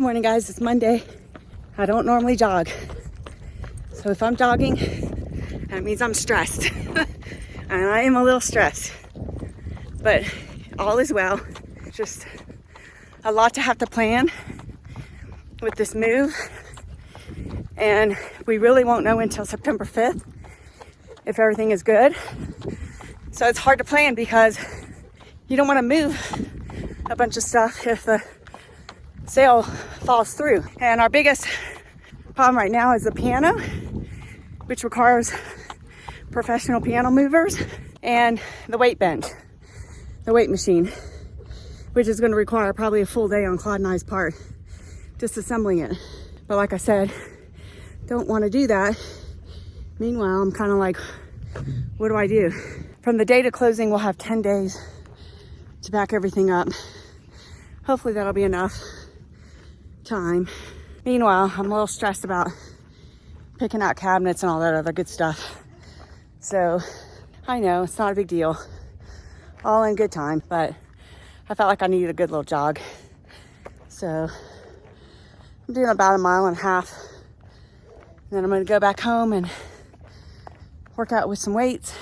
Good morning, guys. It's Monday. I don't normally jog. So if I'm jogging, that means I'm stressed. And I am a little stressed. But all is well. Just a lot to have to plan with this move. And we really won't know until September 5th if everything is good. So it's hard to plan because you don't want to move a bunch of stuff if the sale falls through. And our biggest problem right now is the piano, which requires professional piano movers, and the weight bench, the weight machine, which is going to require probably a full day on Claude and I's part, disassembling it. But like I said, don't want to do that. Meanwhile, I'm kind of like, what do I do? From the date of closing, we'll have 10 days to back everything up. Hopefully that'll be enough time. Meanwhile, I'm a little stressed about picking out cabinets and all that other good stuff. So I know it's not a big deal, all in good time, but I felt like I needed a good little jog. So I'm doing about 1.5 miles. Then I'm going to go back home and work out with some weights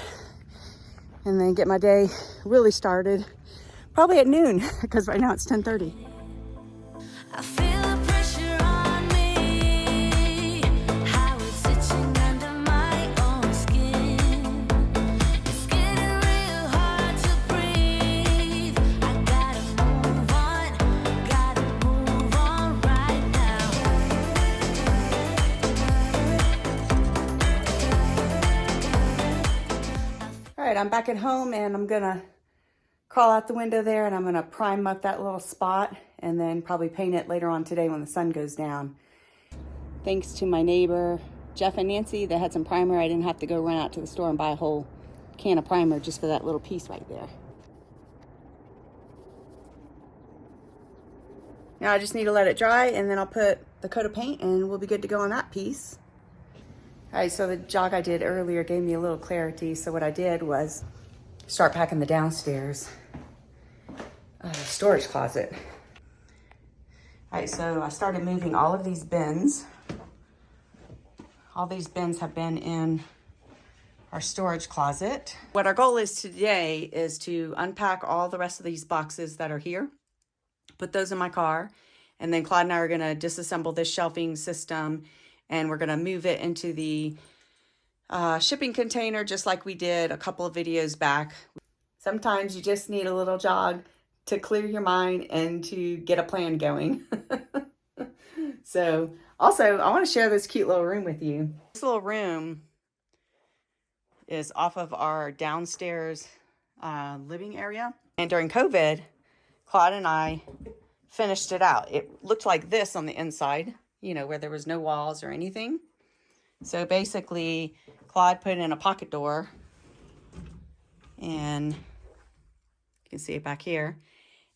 and then get my day really started probably at noon because right now it's 10:30. I feel the pressure on me, how it's itching under my own skin. It's getting real hard to breathe. I gotta move on right now. All right, I'm back at home and I'm gonna crawl out the window there and I'm gonna prime up that little spot and then probably paint it later on today when the sun goes down. Thanks to my neighbor, Jeff and Nancy, that had some primer. I didn't have to go run out to the store and buy a whole can of primer just for that little piece right there. Now I just need to let it dry and then I'll put the coat of paint and we'll be good to go on that piece. All right, so the jog I did earlier gave me a little clarity. So what I did was start packing the downstairs storage closet. All right, so I started moving all of these bins. All these bins have been in our storage closet. What our goal is today is to unpack all the rest of these boxes that are here, put those in my car, and then Claude and I are gonna disassemble this shelving system and we're gonna move it into the shipping container just like we did a couple of videos back. Sometimes you just need a little jog to clear your mind and to get a plan going. So also I want to share this cute little room with you. This little room is off of our downstairs living area. And during COVID, Claude and I finished it out. It looked like this on the inside, you know, where there was no walls or anything. So basically Claude put in a pocket door and you can see it back here.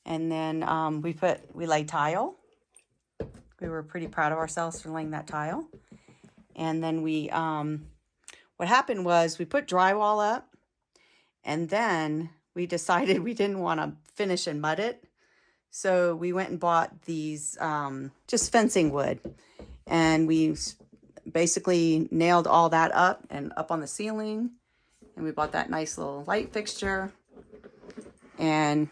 And then we laid tile. We were pretty proud of ourselves for laying that tile. And then what happened was we put drywall up and then we decided we didn't want to finish and mud it. So we went and bought these just fencing wood. And we basically nailed all that up and up on the ceiling. And we bought that nice little light fixture and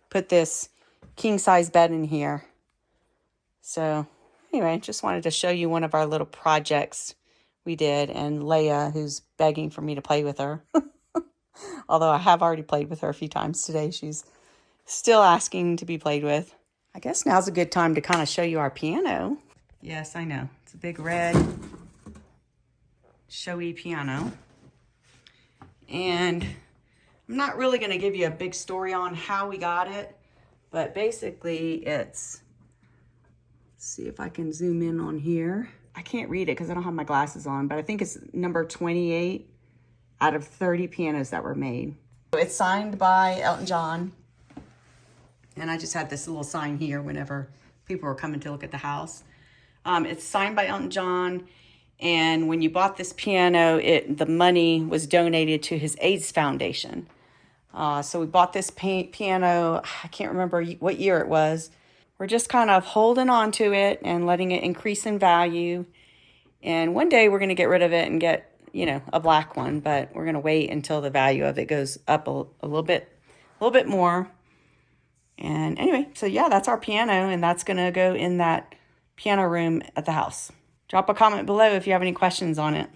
put this king size bed in here. So anyway, just wanted to show you one of our little projects we did, and Leia, who's begging for me to play with her. Although I have already played with her a few times today, she's still asking to be played with. I guess now's a good time to kind of show you our piano. Yes, I know. It's a big red showy piano. And I'm not really going to give you a big story on how we got it, but basically it's, let's see if I can zoom in on here. I can't read it because I don't have my glasses on, but I think it's number 28 out of 30 pianos that were made. It's signed by Elton John. And I just had this little sign here whenever people were coming to look at the house. It's signed by Elton John. And when you bought this piano, the money was donated to his AIDS foundation. So we bought this piano, I can't remember what year it was. we're just kind of holding on to it and letting it increase in value. And one day we're going to get rid of it and get, you know, a black one, but we're going to wait until the value of it goes up a little bit more. And anyway, so yeah, that's our piano, and that's going to go in that piano room at the house. Drop a comment below if you have any questions on it,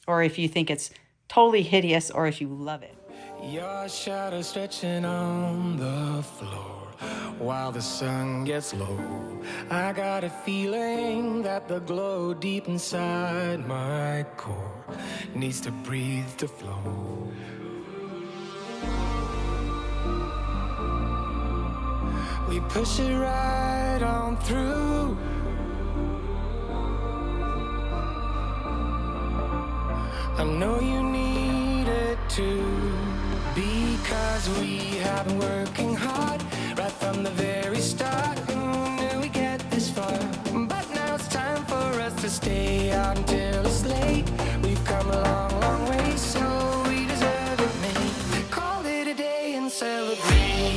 or if you think it's totally hideous, or if you love it. Your shadow stretching on the floor while the sun gets low. I got a feeling that the glow deep inside my core needs to breathe to flow. We push it right on through. I know you need it too, because we have been working hard right from the very start. Who knew we'd get this far? But now it's time for us to stay out until it's late. We've come a long, long way, so we deserve it, mate. Call it a day and celebrate.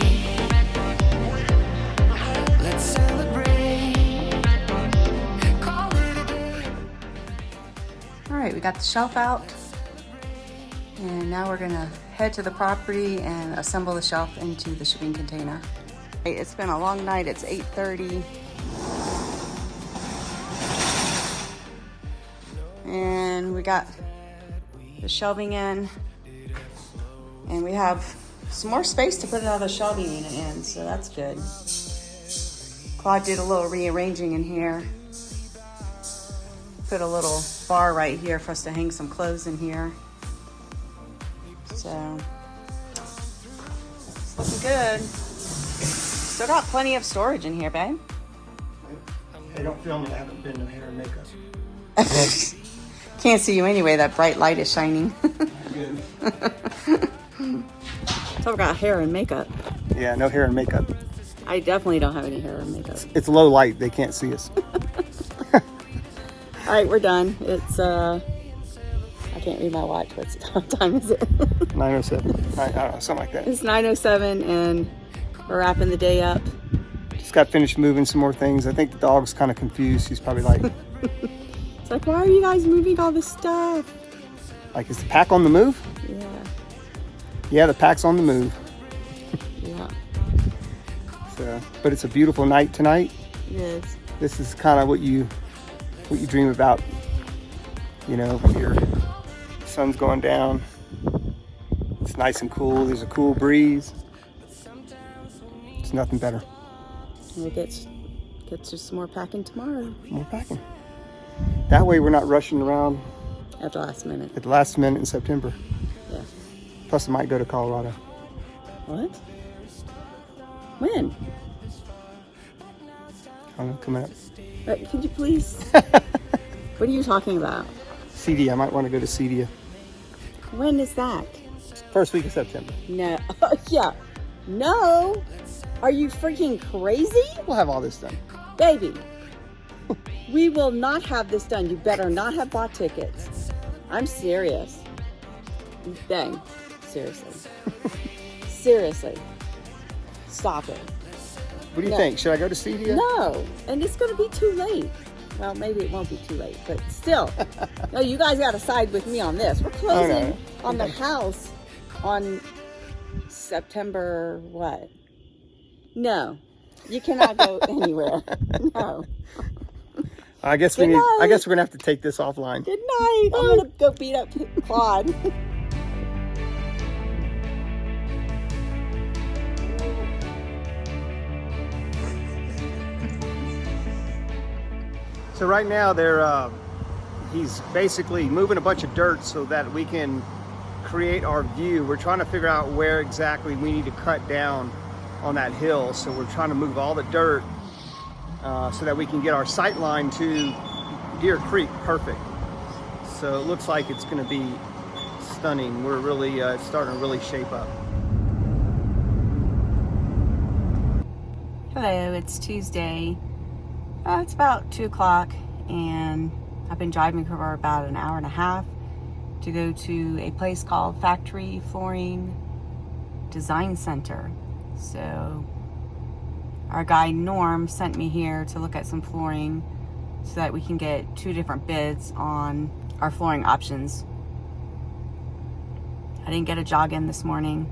Let's celebrate. Call it a day. All right, we got the shelf out, and now we're gonna head to the property and assemble the shelf into the shipping container. It's been a long night. It's 8:30. And we got the shelving in, and we have some more space to put another shelving unit in, so that's good. Claude did a little rearranging in here. Put a little bar right here for us to hang some clothes in here. So, it's looking good. Still got plenty of storage in here, babe. Hey, don't film me. I haven't been in hair and makeup. Can't see you anyway. That bright light is shining. Good. So I've got hair and makeup. Yeah, no hair and makeup. I definitely don't have any hair and makeup. It's low light. They can't see us. All right, we're done. It's, I can't read my watch. What time is it? 9:07. I don't know, something like that. It's 9:07, and we're wrapping the day up. Just got finished moving some more things. I think the dog's kind of confused. He's probably like, It's like, why are you guys moving all this stuff? is the pack on the move? Yeah. Yeah, the pack's on the move. Yeah. So, but it's a beautiful night tonight. It is. This is kind of what you dream about. You know, your sun's going down. It's nice and cool. There's a cool breeze. It's nothing better. We'll get to some more packing tomorrow. More packing. That way we're not rushing around At the last minute. at the last minute in September. Yeah. Plus I might go to Colorado. What? When? I don't know, coming up. Could you please? What are you talking about? CD, I might want to go to CD. When is that? First week of September. No. Yeah. No. Are you freaking crazy? We'll have all this done. Baby, we will not have this done. You better not have bought tickets. I'm serious. Dang. Seriously. Seriously. Stop it. What do you think? Should I go to CD? No. And it's going to be too late. Well, maybe it won't be too late, but still. No, you guys got to side with me on this. We're closing on the house on September what? No. You cannot go anywhere. No. I guess we're gonna have to take this offline. Good night. I'm gonna go beat up Claude. So right now he's basically moving a bunch of dirt so that we can create our view. We're trying to figure out where exactly we need to cut down on that hill. So we're trying to move all the dirt so that we can get our sight line to Deer Creek perfect. So it looks like it's going to be stunning. We're really starting to really shape up. Hello, it's Tuesday. It's about 2 o'clock, and I've been driving for about an hour and a half to go to a place called Factory Flooring Design Center. So our guy Norm sent me here to look at some flooring so that we can get 2 different bids on our flooring options. I didn't get a jog in this morning.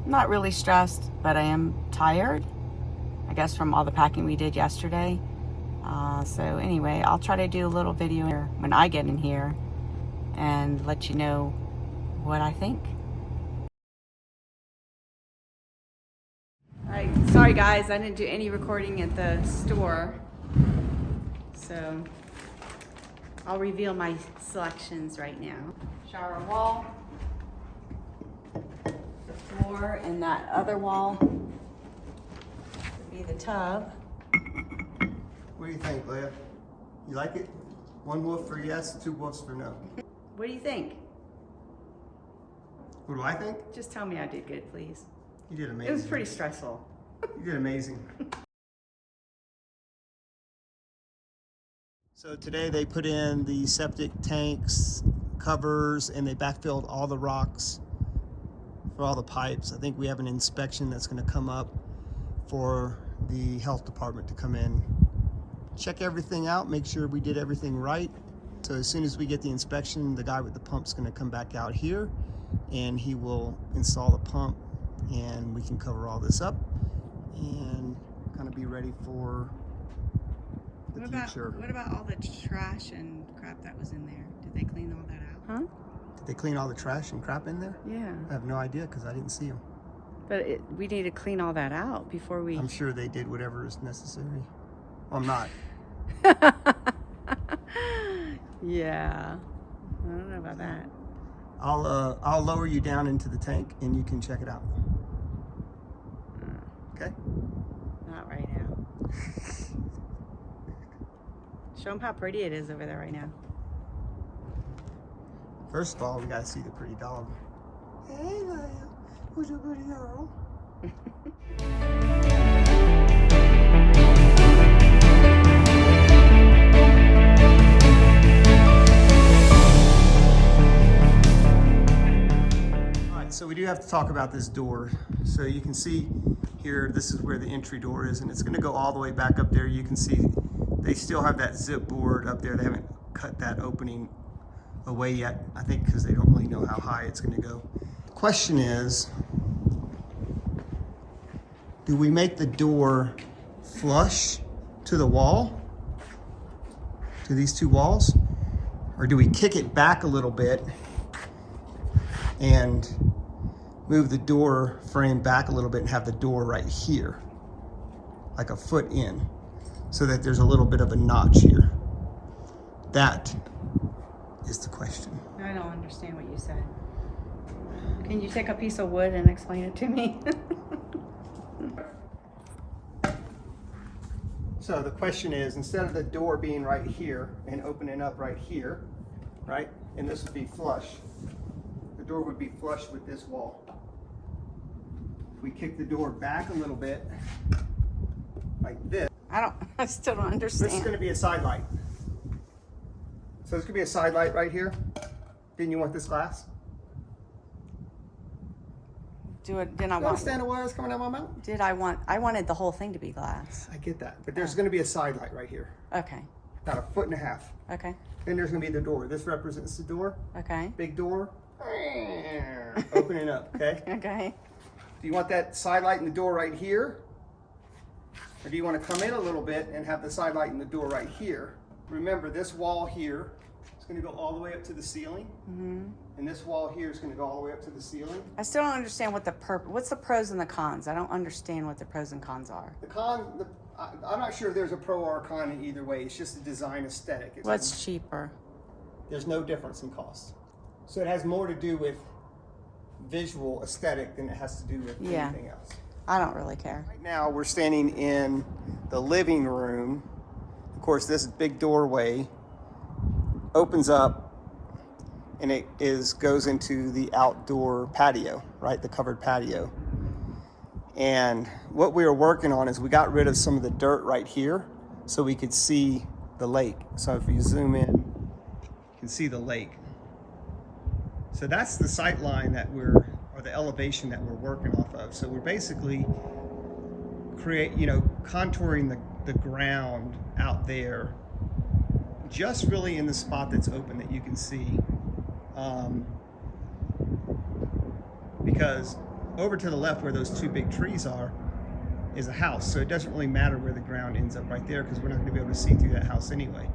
I'm not really stressed, but I am tired, I guess, from all the packing we did yesterday. So anyway, I'll try to do a little video here when I get in here and let you know what I think. Alright, sorry guys, I didn't do any recording at the store, so I'll reveal my selections right now. Shower wall, the floor, and that other wall would be the tub. What do you think, Leah? You like it? 1 wolf for yes, 2 wolves for no. What do you think? What do I think? Just tell me I did good, please. You did amazing. It was pretty stressful. You did amazing. So today they put in the septic tanks, covers, and they backfilled all the rocks for all the pipes. I think we have an inspection that's going to come up for the health department to come in, check everything out, make sure we did everything right. So as soon as we get the inspection, the guy with the pump's going to come back out here and he will install the pump, and we can cover all this up and kind of be ready for the future. What about all the trash and crap that was in there? Did they clean all that out? Huh? Did they clean all the trash and crap in there? Yeah. I have no idea because I didn't see them. But we need to clean all that out before we... I'm sure they did whatever is necessary. Well, I'm not. Yeah. I don't know about that. I'll lower you down into the tank and you can check it out. Okay? Not right now. Show them how pretty it is over there right now. First of all, we gotta see the pretty dog. Hey, Leia, who's a pretty girl? Alright, so we do have to talk about this door. So you can see here, this is where the entry door is, and it's gonna go all the way back up there. You can see they still have that zip board up there. They haven't cut that opening away yet, I think because they don't really know how high it's going to go. The question is, do we make the door flush to the wall, to these 2 walls, or do we kick it back a little bit and move the door frame back a little bit and have the door right here, like a foot in, so that there's a little bit of a notch here? That is the question. I don't understand what you said. Can you take a piece of wood and explain it to me? So the question is, instead of the door being right here and opening up right here, right, and this would be flush, the door would be flush with this wall. If we kick the door back a little bit, like this. I still don't understand. This is going to be a side light. So this could be a side light right here. Didn't you want this glass? Didn't I You understand the wires coming out of my mouth? I wanted the whole thing to be glass. I get that, but there's going to be a side light right here, Okay. about 1.5 feet. Okay. Then there's going to be the door. This represents the door. Okay. Big door. Opening up, okay? Okay. Do you want that side light in the door right here? Or do you want to come in a little bit and have the side light in the door right here? Remember, this wall here is going to go all the way up to the ceiling. Mm-hmm. And this wall here is going to go all the way up to the ceiling. I still don't understand what's the pros and the cons. I don't understand what the pros and cons are. I'm not sure if there's a pro or a con in either way. It's just a design aesthetic. What's cheaper? There's no difference in cost. So it has more to do with visual aesthetic than it has to do with anything else. I don't really care. Right now we're standing in the living room. Of course, this big doorway opens up and it goes into the outdoor patio, right? The covered patio. And what we were working on is we got rid of some of the dirt right here so we could see the lake. So if you zoom in, you can see the lake. So that's the sight line that or the elevation that we're working off of. So we're basically create, contouring the ground out there, just really in the spot that's open that you can see. Because over to the left where those two big trees are is a house, so it doesn't really matter where the ground ends up right there, because we're not going to be able to see through that house anyway.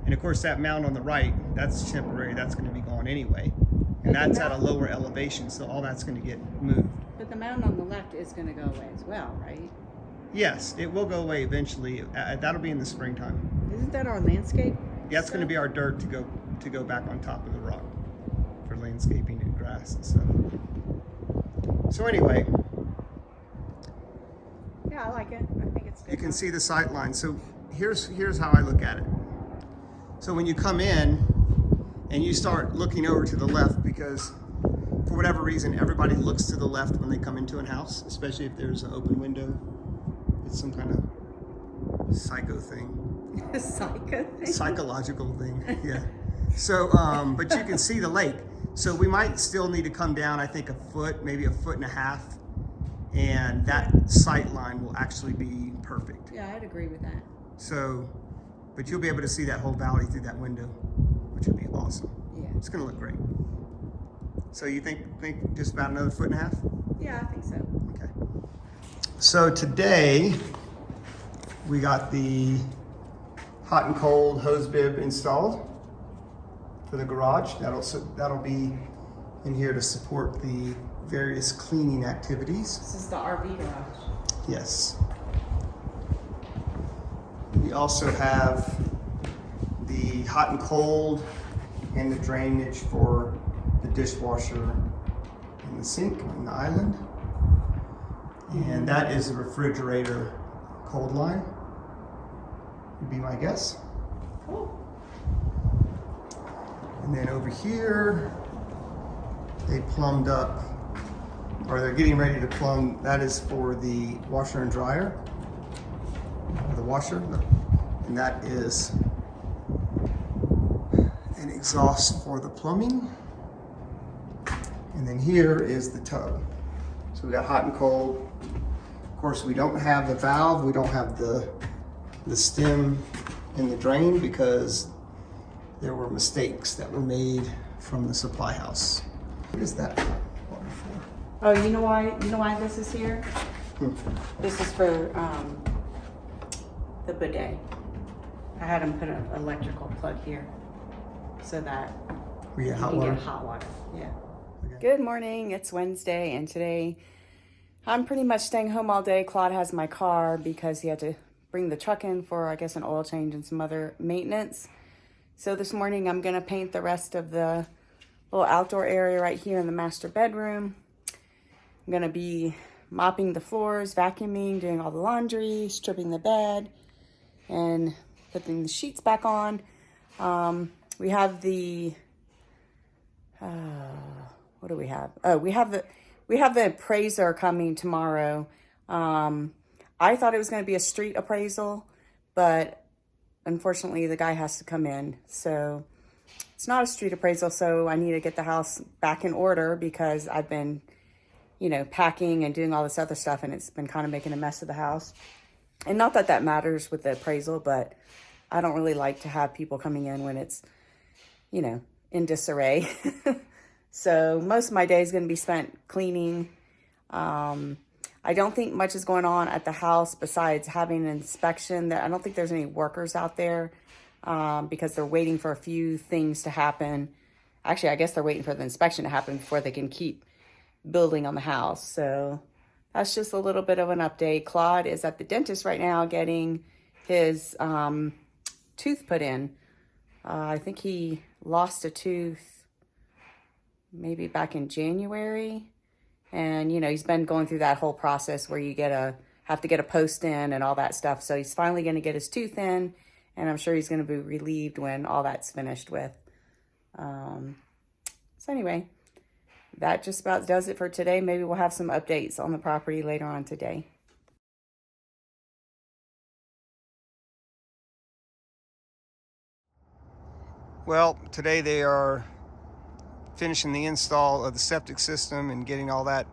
And of course that mound on the right, that's temporary, that's going to be gone anyway, and that's at a lower elevation, so all that's going to get moved. But the mound on the left is going to go away as well, right? Yes, it will go away eventually. That'll be in the springtime. Isn't that our landscape? Yeah, it's going to be our dirt to go back on top of the rock for landscaping and grass and stuff. So anyway, yeah, I like it. I think it's good. you can see the sight line. So here's how I look at it. So when you come in and you start looking over to the left, because for whatever reason everybody looks to the left when they come into a house, especially if there's an open window. It's some kind of psycho thing. Psycho thing? Psychological thing, yeah. So, but you can see the lake. So we might still need to come down, I think, a foot, maybe a foot and a half, and that sight line will actually be perfect. Yeah, I'd agree with that. So, but you'll be able to see that whole valley through that window, which would be awesome. Yeah. It's gonna look great. So you think just about another foot and a half? Yeah, I think so. Okay. So today we got the hot and cold hose bib installed for the garage. That'll be in here to support the various cleaning activities. This is the RV garage. Yes. We also have the hot and cold and the drainage for the dishwasher and the sink on the island. And that is the refrigerator cold line, would be my guess. Cool. And then over here, they plumbed up, or they're getting ready to plumb, that is for the washer and dryer, or the washer, and that is an exhaust for the plumbing. And then here is the tub. So we got hot and cold. Of course, we don't have the valve, we don't have the stem in the drain because there were mistakes that were made from the supply house. What is that water for? Oh, you know why this is here? This is for the bidet. I had them put an electrical plug here so that We get you hot can water? get hot water. Yeah. Okay. Good morning. It's Wednesday, and today I'm pretty much staying home all day. Claude has my car because he had to bring the truck in for, I guess, an oil change and some other maintenance. So this morning I'm gonna paint the rest of the little outdoor area right here in the master bedroom. I'm gonna be mopping the floors, vacuuming, doing all the laundry, stripping the bed, and putting the sheets back on. We have the, what do we have? Oh, we have the appraiser coming tomorrow. I thought it was going to be a street appraisal, but unfortunately the guy has to come in. So it's not a street appraisal, so I need to get the house back in order because I've been, packing and doing all this other stuff, and it's been kind of making a mess of the house. And not that that matters with the appraisal, but I don't really like to have people coming in when it's, in disarray. So most of my day is going to be spent cleaning. I don't think much is going on at the house besides having an inspection. I don't think there's any workers out there because they're waiting for a few things to happen. Actually, I guess they're waiting for the inspection to happen before they can keep building on the house. So that's just a little bit of an update. Claude is at the dentist right now getting his tooth put in. I think he lost a tooth maybe back in January. And, he's been going through that whole process where you have to get a post in and all that stuff. So he's finally going to get his tooth in, and I'm sure he's going to be relieved when all that's finished with. So anyway, that just about does it for today. Maybe we'll have some updates on the property later on today. Well, today they are finishing the install of the septic system and getting all that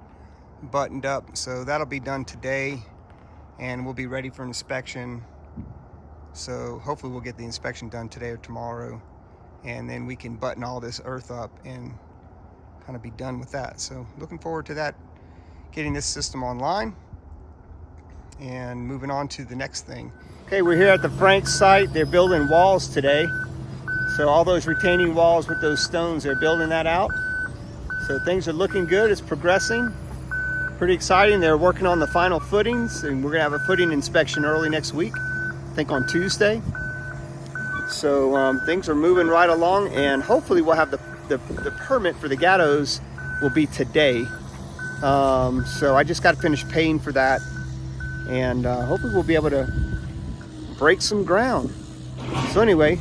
buttoned up. So that'll be done today. and we'll be ready for inspection. So hopefully we'll get the inspection done today or tomorrow, and then we can button all this earth up and kind of be done with that. So looking forward to that, getting this system online and moving on to the next thing. Okay, we're here at the Franks site. They're building walls today. So all those retaining walls with those stones, they're building that out. So things are looking good, it's progressing. Pretty exciting. They're working on the final footings, and we're gonna have a footing inspection early next week, I think on Tuesday. So things are moving right along, and hopefully we'll have the permit for the gattos will be today. So I just got to finish paying for that, and hopefully we'll be able to break some ground. So anyway,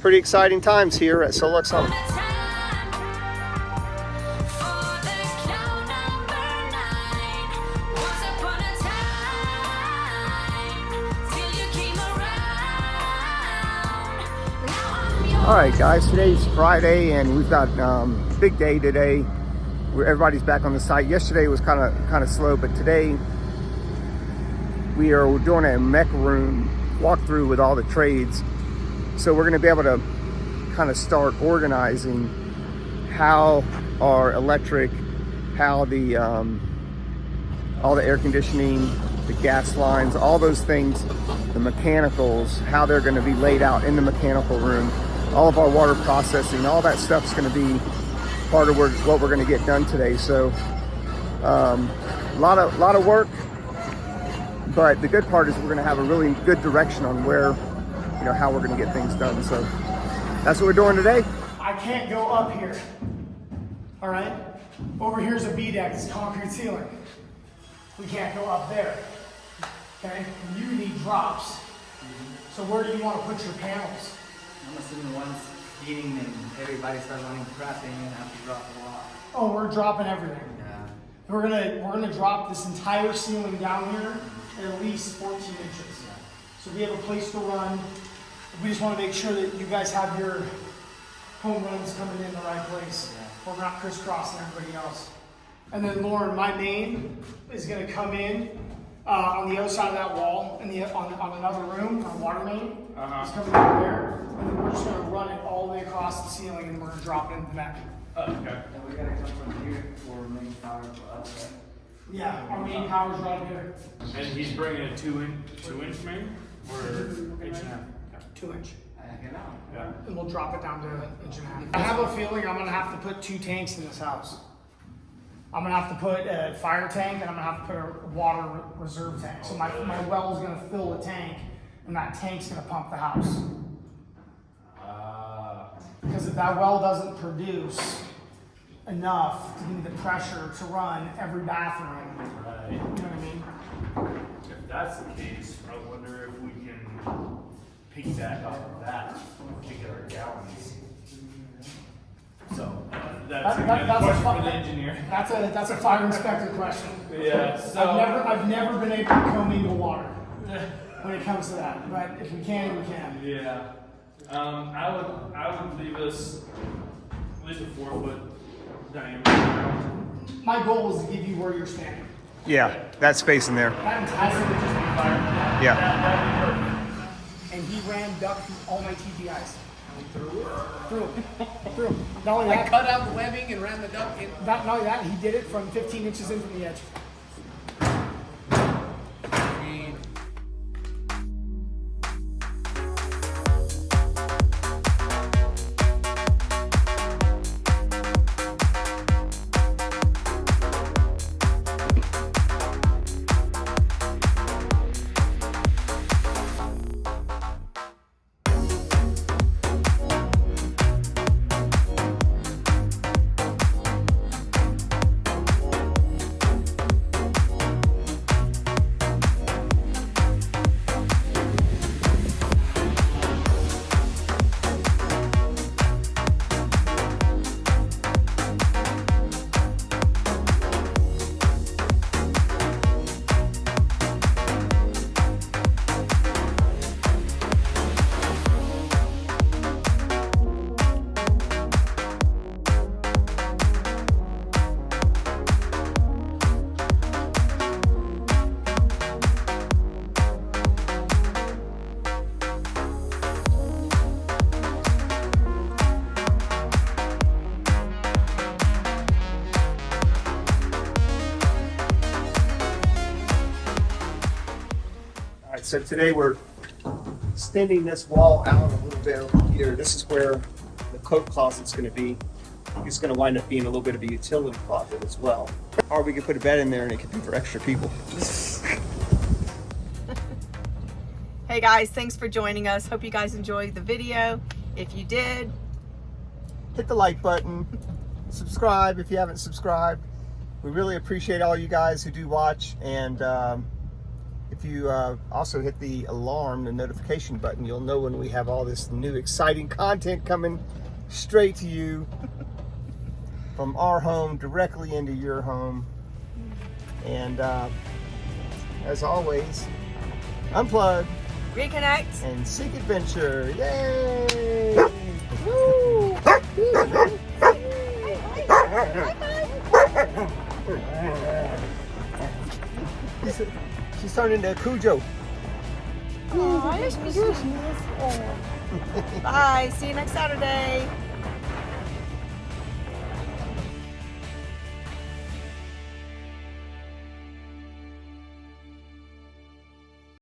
pretty exciting times here at Solux Home. All right, guys, today's Friday, and we've got big day today where everybody's back on the site. Yesterday was kind of slow, but today we are doing a mech room walkthrough with all the trades. So we're going to be able to kind of start organizing how our electric, how the all the air conditioning, the gas lines, all those things, the mechanicals, how they're going to be laid out in the mechanical room. All of our water processing, all that stuff's going to be part of what we're going to get done today. So a lot of work, but the good part is we're going to have a really good direction on where, how we're going to get things done. So that's what we're doing today. I can't go up here. All right, over here's a B deck, it's concrete ceiling. We can't go up there. Okay, you need drops. So where do you want to put your panels? I'm assuming once heating and everybody starts running prepping and have to drop a lot. Oh, we're dropping everything. Yeah. We're gonna drop this entire ceiling down here at least 14 inches. So we have a place to run. We just want to make sure that you guys have your home runs coming in the right place. We're not crisscrossing everybody else. And then Lauren, my main is gonna come in on the other side of that wall, and on another room, our water main is coming over there, and then we're just gonna run it all the way across the ceiling, and we're gonna drop it into the mech. Okay. And we gotta come from here for main power for us, right? Yeah, our main power's right here. And he's bringing a two inch main or inch and a half? 2 inch. Yeah. And we'll drop it down to 1.5 inches. I have a feeling I'm gonna have to put 2 tanks in this house. I'm gonna have to put a fire tank, and I'm gonna have to put a water reserve tank. So my well is gonna fill the tank, and that tank's gonna pump the house. Because if that well doesn't produce enough to give me the pressure to run every bathroom, Right. you know what I mean? If that's the case, I wonder if we can piggyback off of that to get our gallons. So that's a question for the engineer. That's a fire inspector question. Yeah. So I've never been able to commingle water when it comes to that, but if we can, we can. Yeah. I would leave us at least a 4 foot diameter. My goal is to give you where you're standing. Yeah, that space in there. That entire would just be fire. Yeah. That'd be perfect. And he ran duck through all my TPIs. Through. Not only that, Cut out the webbing and ran the duct in. not only that, he did it from 15 inches in from the edge. So today we're extending this wall out a little bit over here. This is where the coat closet's going to be. It's going to wind up being a little bit of a utility closet as well. Or we could put a bed in there and it could be for extra people. Hey guys, thanks for joining us. Hope you guys enjoyed the video. If you did, Hit the like button, subscribe if you haven't subscribed. We really appreciate all you guys who do watch, and if you also hit the alarm, the notification button, you'll know when we have all this new exciting content coming straight to you from our home directly into your home. And as always, unplug reconnect. and seek adventure. Yay! Woo! She's turned into a Cujo. Bye. See you next Saturday.